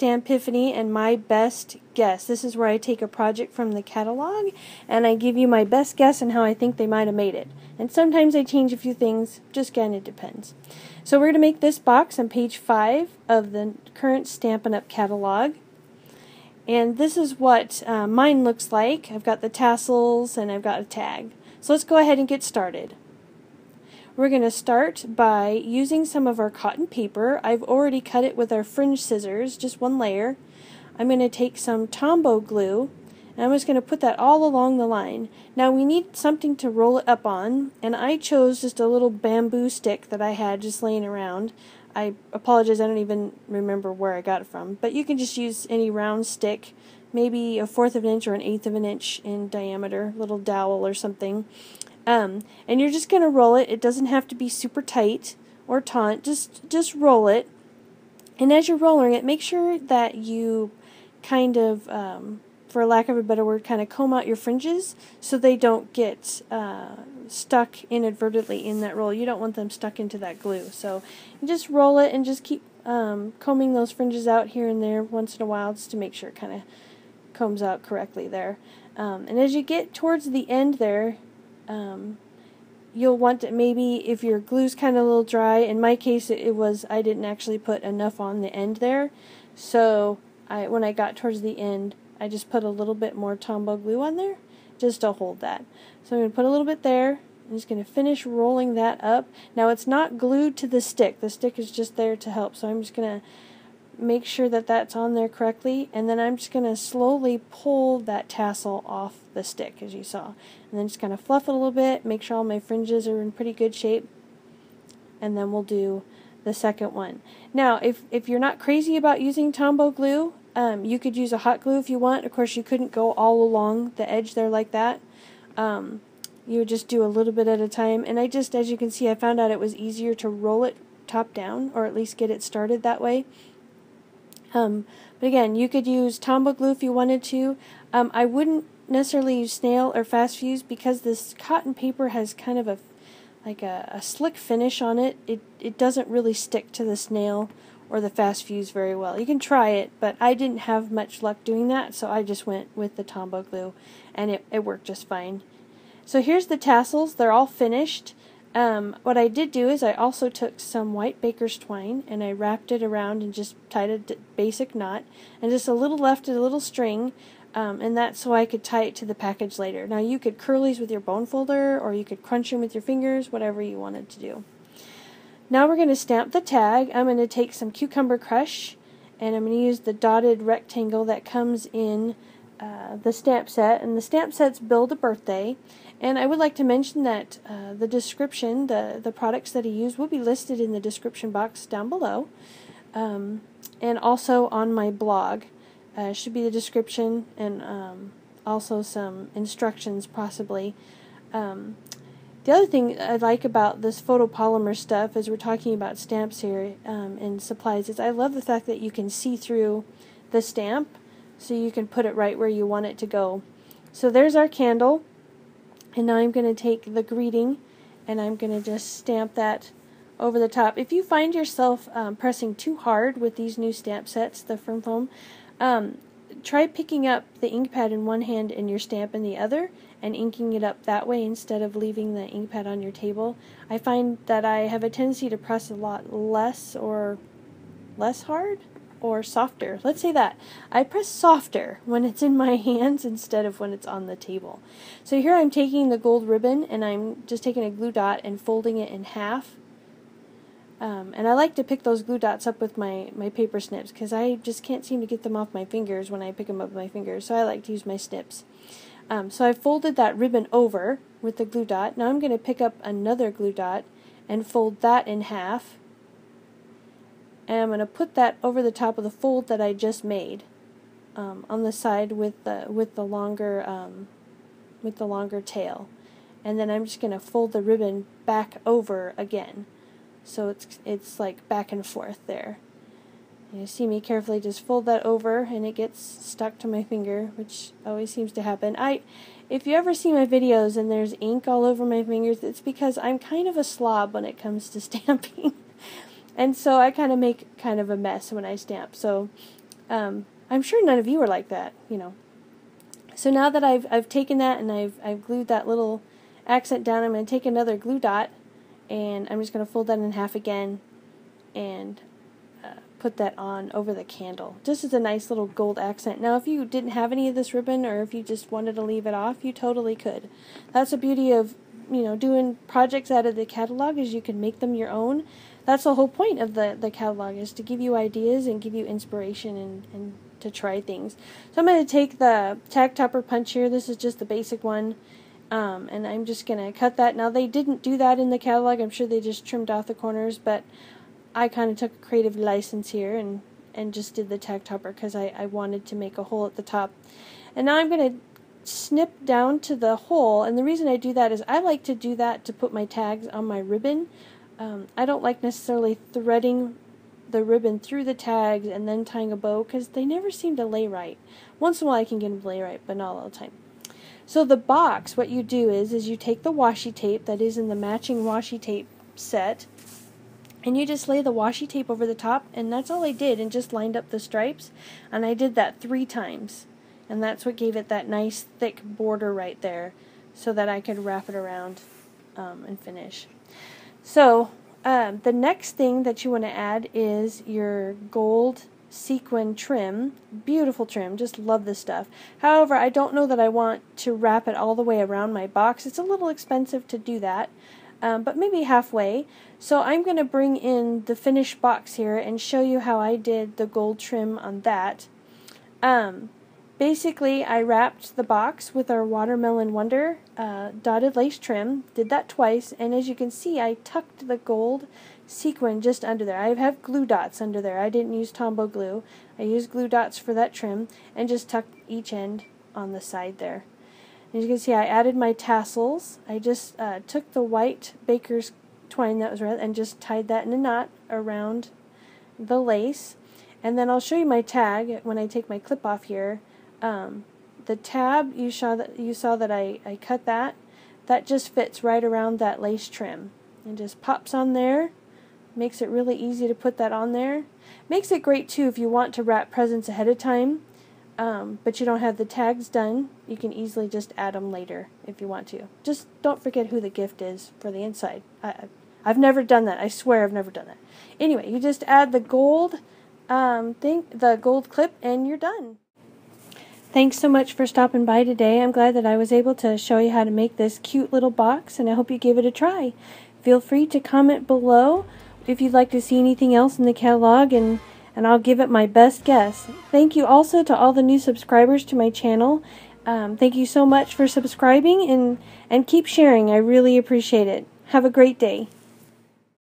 Stampiphany and my best guess. This is where I take a project from the catalog and I give you my best guess on how I think they might have made it. And sometimes I change a few things, just kind of depends. So we're going to make this box on page 5 of the current Stampin' Up! Catalog. And this is what mine looks like. I've got the tassels and I've got a tag. So let's go ahead and get started. We're going to start by using some of our cotton paper. I've already cut it with our fringe scissors, just one layer. I'm going to take some Tombow glue and I'm just going to put that all along the line. Now we need something to roll it up on, and I chose just a little bamboo stick that I had just laying around. I apologize, I don't even remember where I got it from, but you can just use any round stick, maybe 1/4 of an inch or 1/8 of an inch in diameter, little dowel or something. And you're just going to roll it. It doesn't have to be super tight or taut, just roll it. And as you're rolling it, make sure that you kind of, for lack of a better word, kind of comb out your fringes so they don't get stuck inadvertently in that roll. You don't want them stuck into that glue. So you just roll it and just keep combing those fringes out here and there once in a while just to make sure it kind of combs out correctly there. And as you get towards the end there, you'll want to, maybe if your glue's kind of a little dry, in my case it was, I didn't actually put enough on the end there, so when I got towards the end I just put a little bit more Tombow glue on there just to hold that. So I'm going to put a little bit there. I'm just going to finish rolling that up. Now it's not glued to the stick is just there to help, so I'm just going to make sure that that's on there correctly, and then I'm just going to slowly pull that tassel off the stick, as you saw, and then just kind of fluff it a little bit, make sure all my fringes are in pretty good shape, and then we'll do the second one. Now if you're not crazy about using Tombow glue, you could use a hot glue if you want. Of course you couldn't go all along the edge there like that. You would just do a little bit at a time, and I just, as you can see, I found out it was easier to roll it top down, or at least get it started that way. But again, you could use Tombow glue if you wanted to. I wouldn't necessarily use snail or fast fuse because this cotton paper has kind of a slick finish on it. It doesn't really stick to the snail or the fast fuse very well. You can try it, but I didn't have much luck doing that, so I just went with the Tombow glue, and it worked just fine. So here's the tassels. They're all finished. What I did do is I also took some white baker's twine and I wrapped it around and just tied a basic knot, and just a little left a little string, and that's so I could tie it to the package later. Now you could curl these with your bone folder, or you could crunch them with your fingers, whatever you wanted to do. Now we're going to stamp the tag. I'm going to take some cucumber crush, and I'm going to use the dotted rectangle that comes in the stamp set, and the stamp set's Build a Birthday. And I would like to mention that the description, the products that I use, will be listed in the description box down below, and also on my blog. Should be the description, and also some instructions possibly. The other thing I like about this photopolymer stuff, as we're talking about stamps here and supplies, is I love the fact that you can see through the stamp, so you can put it right where you want it to go. So there's our candle. And now I'm going to take the greeting and I'm going to just stamp that over the top. If you find yourself pressing too hard with these new stamp sets, the Firm Foam, try picking up the ink pad in one hand and your stamp in the other and inking it up that way instead of leaving the ink pad on your table. I find that I have a tendency to press a lot less hard or softer. Let's say that. I press softer when it's in my hands instead of when it's on the table. So here I'm taking the gold ribbon and I'm just taking a glue dot and folding it in half. And I like to pick those glue dots up with my paper snips because I just can't seem to get them off my fingers when I pick them up with my fingers, so I like to use my snips. So I folded that ribbon over with the glue dot. Now I'm going to pick up another glue dot and fold that in half. And I'm going to put that over the top of the fold that I just made on the side with the longer tail. And then I'm just going to fold the ribbon back over again, so it's like back and forth there. You see me carefully just fold that over, and it gets stuck to my finger, which always seems to happen. If you ever see my videos and there's ink all over my fingers, it's because I'm kind of a slob when it comes to stamping. And so I kind of make kind of a mess when I stamp. So I'm sure none of you are like that, you know. So now that I've taken that and I've glued that little accent down, I'm going to take another glue dot and I'm just going to fold that in half again and put that on over the candle. Just as a nice little gold accent. Now if you didn't have any of this ribbon or if you just wanted to leave it off, you totally could. That's the beauty of, you know, doing projects out of the catalog, is you can make them your own. That's the whole point of the catalog, is to give you ideas and give you inspiration and to try things. So I'm going to take the tag topper punch here. This is just the basic one. And I'm just going to cut that. Now they didn't do that in the catalog. I'm sure they just trimmed off the corners, but I kind of took a creative license here and just did the tag topper because I wanted to make a hole at the top. And now I'm going to snip down to the hole, and the reason I do that is I like to do that to put my tags on my ribbon. I don't like necessarily threading the ribbon through the tags and then tying a bow because they never seem to lay right. Once in a while I can get them to lay right, but not all the time. So the box, what you do is you take the washi tape that is in the matching washi tape set, and you just lay the washi tape over the top, and that's all I did, and just lined up the stripes, and I did that 3 times, and that's what gave it that nice thick border right there, so that I could wrap it around and finish. So the next thing that you want to add is your gold sequin trim. Beautiful trim, just love this stuff. However, I don't know that I want to wrap it all the way around my box. It's a little expensive to do that. But maybe halfway. So I'm going to bring in the finished box here and show you how I did the gold trim on that. Basically, I wrapped the box with our Watermelon Wonder dotted lace trim, did that twice, and as you can see, I tucked the gold sequin just under there. I have glue dots under there. I didn't use Tombow glue. I used glue dots for that trim and just tucked each end on the side there. As you can see, I added my tassels. I just took the white baker's twine that was red and just tied that in a knot around the lace. And then I'll show you my tag when I take my clip off here. The tab, you saw that I cut that. That just fits right around that lace trim and just pops on there. Makes it really easy to put that on there. Makes it great too if you want to wrap presents ahead of time. But you don't have the tags done, you can easily just add them later if you want to. Just don't forget who the gift is for the inside. I've never done that. I swear I've never done that. Anyway, you just add the gold the gold clip, and you're done. Thanks so much for stopping by today. I'm glad that I was able to show you how to make this cute little box, and I hope you give it a try. Feel free to comment below if you'd like to see anything else in the catalog, and I'll give it my best guess. Thank you also to all the new subscribers to my channel. Thank you so much for subscribing, and keep sharing. I really appreciate it. Have a great day.